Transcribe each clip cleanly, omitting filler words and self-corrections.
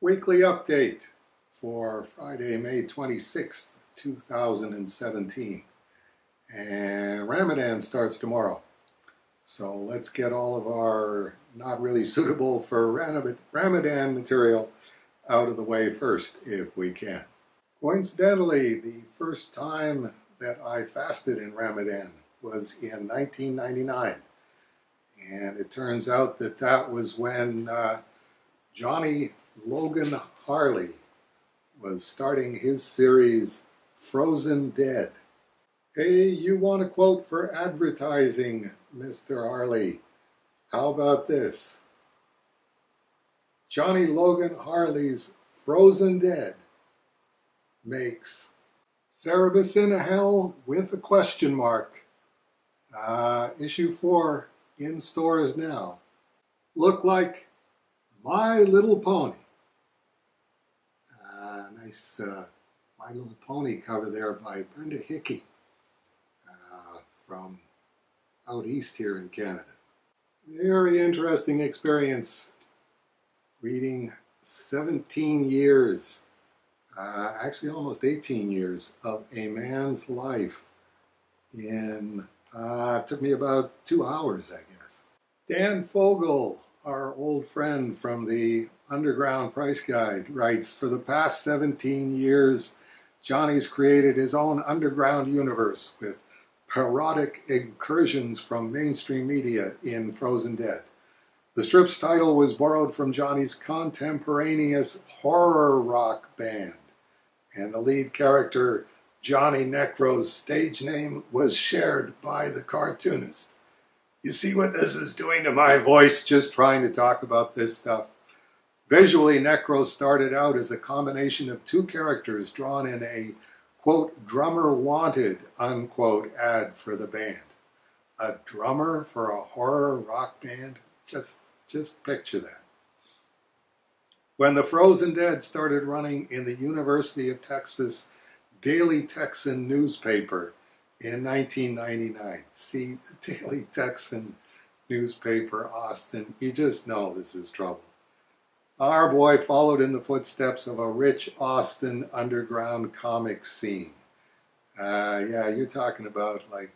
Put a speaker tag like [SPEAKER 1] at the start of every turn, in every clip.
[SPEAKER 1] Weekly update for Friday, May 26th, 2017. And Ramadan starts tomorrow. So let's get all of our not really suitable for Ramadan material out of the way first, if we can. Coincidentally, the first time that I fasted in Ramadan was in 1999. And it turns out that that was when Johnny Logan Harley was starting his series Frozen Dead. Hey, you want a quote for advertising, Mr. Harley? How about this? Johnny Logan Harley's Frozen Dead makes Cerebus in hell with a question mark. Issue 4 in stores now. Look like My Little Pony. Nice My Little Pony cover there by Brenda Hickey from out east here in Canada. Very interesting experience reading 17 years, actually almost 18 years of a man's life in, it took me about 2 hours, I guess. Dan Fogel, our old friend from the Underground Price Guide, writes, for the past 17 years, Johnny's created his own underground universe with parodic incursions from mainstream media in Frozen Dead. The strip's title was borrowed from Johnny's contemporaneous horror rock band, and the lead character, Johnny Necro's stage name, was shared by the cartoonist. You see what this is doing to my voice just trying to talk about this stuff? Visually, Necro started out as a combination of two characters drawn in a, quote, drummer wanted, unquote, ad for the band. A drummer for a horror rock band? Just picture that. When the Frozen Dead started running in the University of Texas Daily Texan newspaper in 1999. See, the Daily Texan newspaper, Austin, you just know this is trouble. Our boy followed in the footsteps of a rich Austin underground comic scene. Yeah, you're talking about like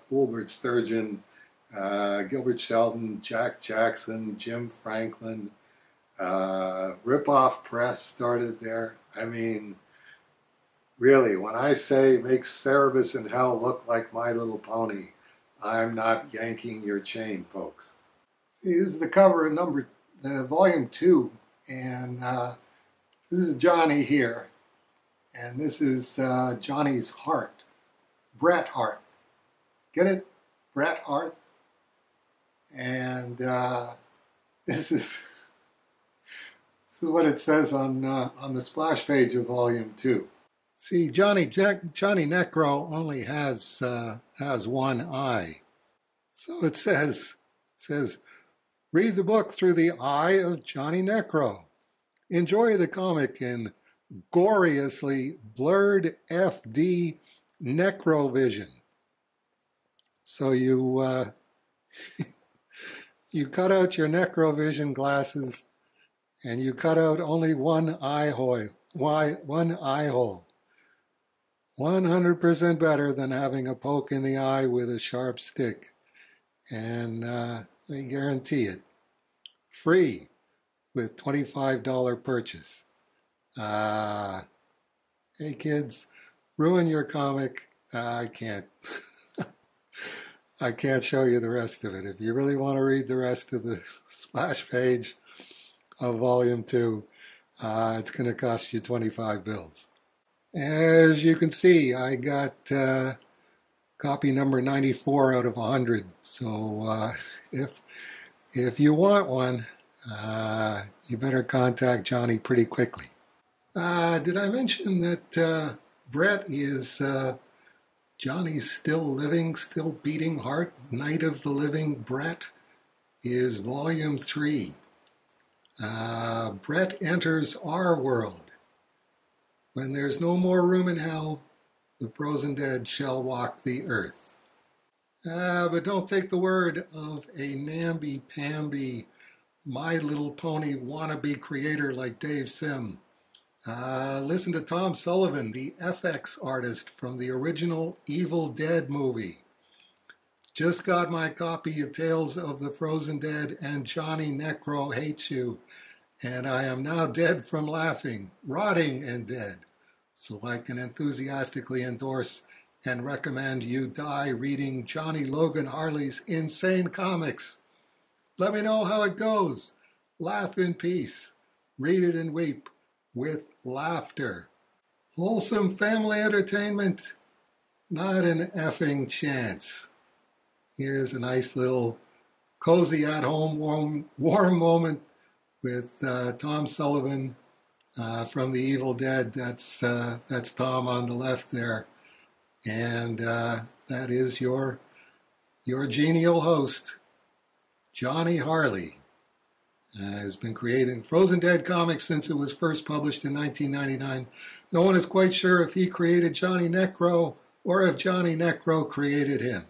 [SPEAKER 1] Wilbert Sturgeon, Gilbert Sheldon, Jack Jackson, Jim Franklin. Rip-Off Press started there. I mean, really, when I say make Cerebus in hell look like My Little Pony, I'm not yanking your chain, folks. See, this is the cover of volume 2, and this is Johnny here, and this is Johnny's heart, Bret Hart. Get it? Bret Hart. And this is what it says on the splash page of volume 2. See, Johnny Necro only has one eye, so it says, read the book through the eye of Johnny Necro. Enjoy the comic in gloriously blurred FD Necrovision. So you you cut out your Necrovision glasses and you cut out only one eye hole. 100% better than having a poke in the eye with a sharp stick. And I guarantee it. Free with $25 purchase. Hey kids, ruin your comic. I can't. I can't show you the rest of it. If you really want to read the rest of the splash page of volume 2, it's going to cost you 25 bills. As you can see, I got copy number 94 out of 100. So if you want one, you better contact Johnny pretty quickly. Did I mention that Bret is Johnny's still living, still beating heart? Night of the Living Bret is volume 3. Bret enters our world. When there's no more room in hell, the Frozen Dead shall walk the earth. But don't take the word of a namby-pamby My Little Pony wannabe creator like Dave Sim. Listen to Tom Sullivan, the FX artist from the original Evil Dead movie. Just got my copy of Tales of the Frozen Dead and Johnny Necro Hates You, and I am now dead from laughing, rotting and dead. So I can enthusiastically endorse and recommend you die reading Johnny Logan Harley's Insane Comics. Let me know how it goes. Laugh in peace. Read it and weep with laughter. Wholesome family entertainment. Not an effing chance. Here's a nice little cozy at-home warm moment with Tom Sullivan from the Evil Dead. That's Tom on the left there. And that is your genial host, Johnny Harley. Has been creating Frozen Dead comics since it was first published in 1999. No one is quite sure if he created Johnny Necro or if Johnny Necro created him.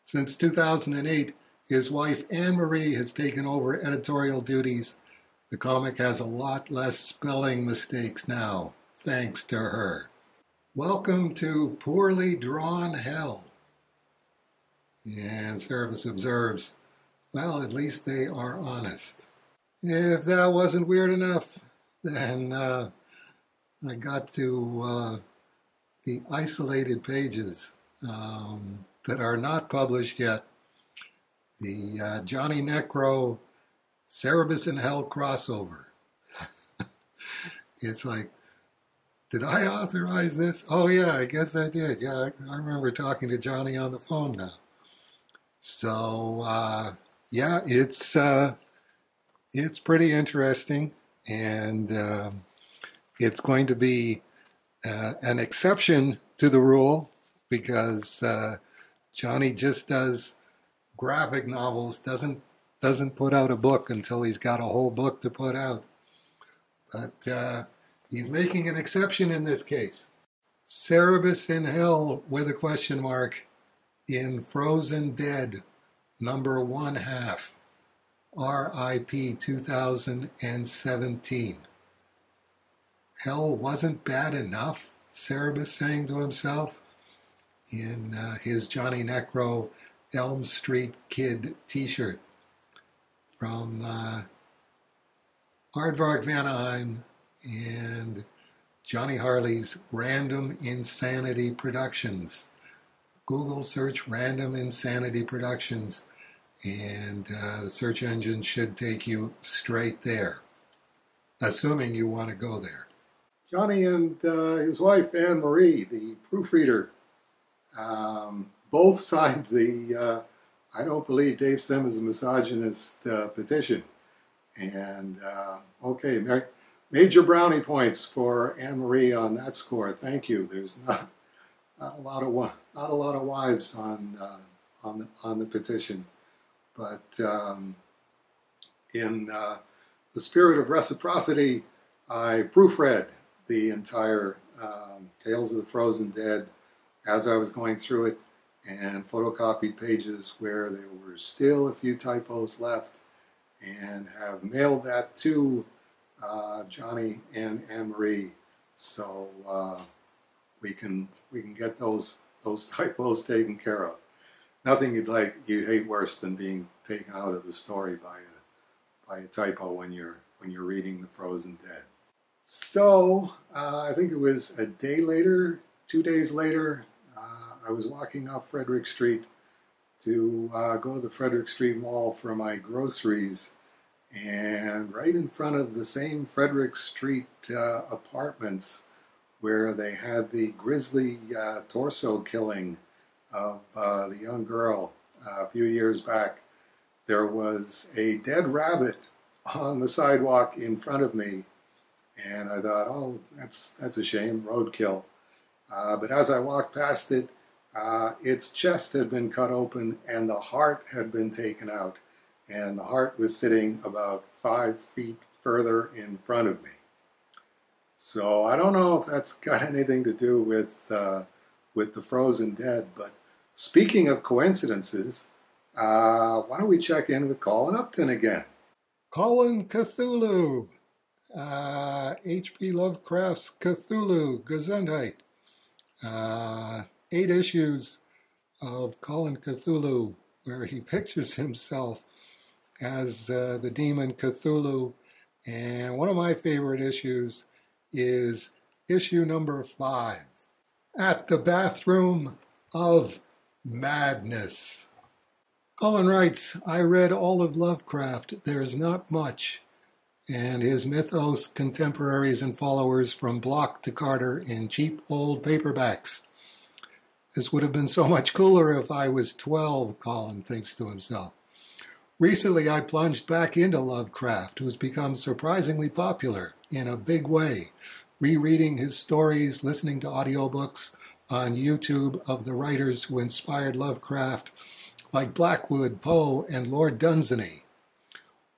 [SPEAKER 1] Since 2008, his wife Anne-Marie has taken over editorial duties. The comic has a lot less spelling mistakes now, thanks to her. Welcome to Poorly Drawn Hell. And Cerebus observes, well, at least they are honest. If that wasn't weird enough, then I got to the isolated pages that are not published yet. The Johnny Necro Cerebus in Hell crossover. It's like, did I authorize this? Oh yeah, I guess I did. Yeah, I remember talking to Johnny on the phone now. So yeah, it's pretty interesting, and it's going to be an exception to the rule because Johnny just does graphic novels, doesn't put out a book until he's got a whole book to put out. But he's making an exception in this case. Cerebus in Hell with a question mark in Frozen Dead, number 1/2, R.I.P. 2017. Hell wasn't bad enough, Cerebus saying to himself in his Johnny Necro Elm Street Kid t-shirt from Aardvark Vanaheim and Johnny Harley's Random Insanity Productions. Google search Random Insanity Productions and the search engine should take you straight there, assuming you want to go there. Johnny and his wife Anne-Marie, the proofreader, both signed the I don't believe Dave Sim is a misogynist petition. And okay, major brownie points for Anne-Marie on that score. Thank you. There's not a lot of wives on the petition, but in the spirit of reciprocity, I proofread the entire Tales of the Frozen Dead as I was going through it, and photocopied pages where there were still a few typos left, and have mailed that to Johnny and Anne-Marie, so we can get those typos taken care of. Nothing you'd hate worse than being taken out of the story by a typo when you're reading The Frozen Dead. So I think it was a day later, 2 days later, I was walking up Frederick Street to go to the Frederick Street Mall for my groceries, and right in front of the same Frederick Street apartments where they had the grisly torso killing of the young girl a few years back, there was a dead rabbit on the sidewalk in front of me, and I thought, oh, that's a shame, roadkill. But as I walked past it, its chest had been cut open and the heart had been taken out, and the heart was sitting about 5 feet further in front of me. So I don't know if that's got anything to do with The Frozen Dead, but speaking of coincidences, why don't we check in with Colin Upton again? Colin Cthulhu. H.P. Lovecraft's Cthulhu, Gesundheit. 8 issues of Colin Cthulhu, where he pictures himself as the demon Cthulhu. And one of my favorite issues is issue number 5, At the Bathroom of Madness. Colin writes, I read all of Lovecraft. There's not much. And his mythos contemporaries and followers from block to Carter in cheap old paperbacks. This would have been so much cooler if I was 12, Colin thinks to himself. Recently, I plunged back into Lovecraft, who's become surprisingly popular in a big way, rereading his stories, listening to audiobooks on YouTube of the writers who inspired Lovecraft, like Blackwood, Poe, and Lord Dunsany.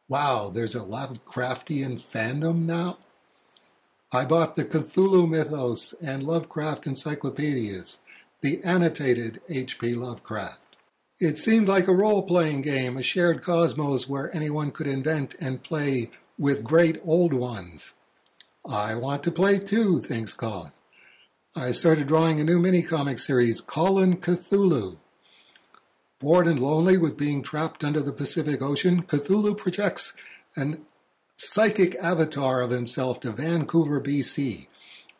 [SPEAKER 1] Wow, there's a Lovecraftian fandom now? I bought the Cthulhu Mythos and Lovecraft encyclopedias, the annotated H.P. Lovecraft. It seemed like a role-playing game, a shared cosmos where anyone could invent and play with great old ones. I want to play too, thinks Colin. I started drawing a new mini-comic series, Colin Cthulhu. Bored and lonely with being trapped under the Pacific Ocean, Cthulhu projects an psychic avatar of himself to Vancouver, BC,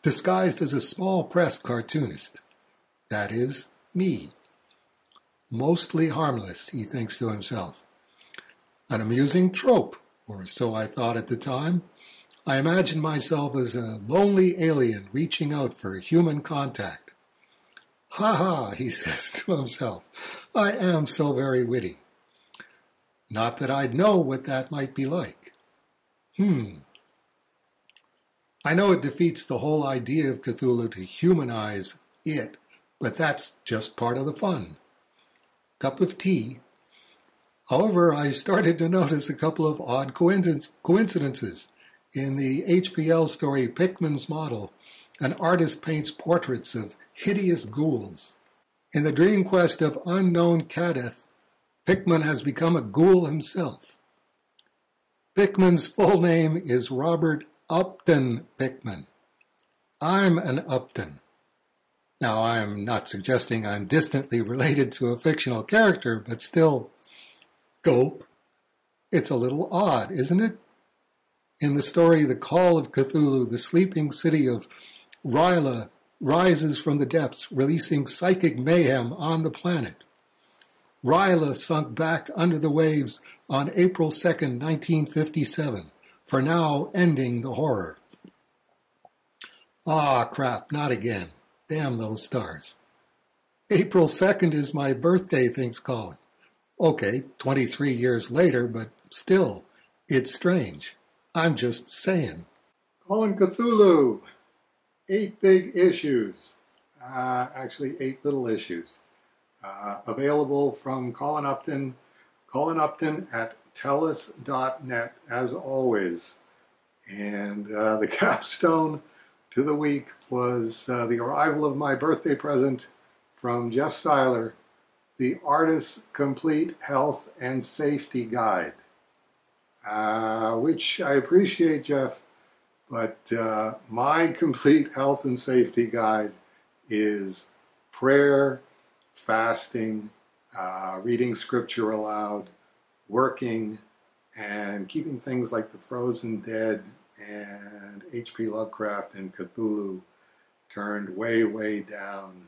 [SPEAKER 1] disguised as a small press cartoonist. That is, me. Mostly harmless, he thinks to himself. An amusing trope, or so I thought at the time. I imagined myself as a lonely alien reaching out for human contact. Ha ha, he says to himself, I am so very witty. Not that I'd know what that might be like. I know it defeats the whole idea of Cthulhu to humanize it, but that's just part of the fun. Cup of tea. However, I started to notice a couple of odd coincidences. In the HPL story Pickman's Model, an artist paints portraits of hideous ghouls. In the dream quest of unknown Kadeth, Pickman has become a ghoul himself. Pickman's full name is Robert Upton Pickman. I'm an Upton. Now, I'm not suggesting I'm distantly related to a fictional character, but still, gulp. It's a little odd, isn't it? In the story The Call of Cthulhu, the sleeping city of Ryla rises from the depths, releasing psychic mayhem on the planet. Ryla sunk back under the waves on April 2nd, 1957, for now ending the horror. Ah, crap, not again. Damn those stars. April 2nd is my birthday, thinks Colin. Okay, 23 years later, but still, it's strange. I'm just saying. Colin Cthulhu. 8 big issues. Actually, 8 little issues. Available from Colin Upton. Colin Upton at tellus.net, as always. And the capstone to the week was the arrival of my birthday present from Jeff Seiler, the Artist's Complete Health and Safety Guide, which I appreciate, Jeff, but my complete health and safety guide is prayer, fasting, reading scripture aloud, working, and keeping things like the Frozen Dead and H.P. Lovecraft and Cthulhu turned way, way down,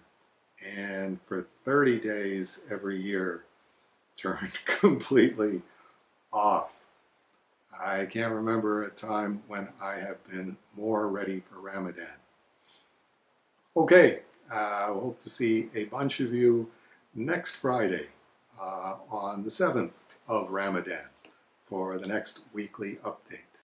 [SPEAKER 1] and for 30 days every year turned completely off. I can't remember a time when I have been more ready for Ramadan. Okay, I hope to see a bunch of you next Friday on the 7th of Ramadan for the next weekly update.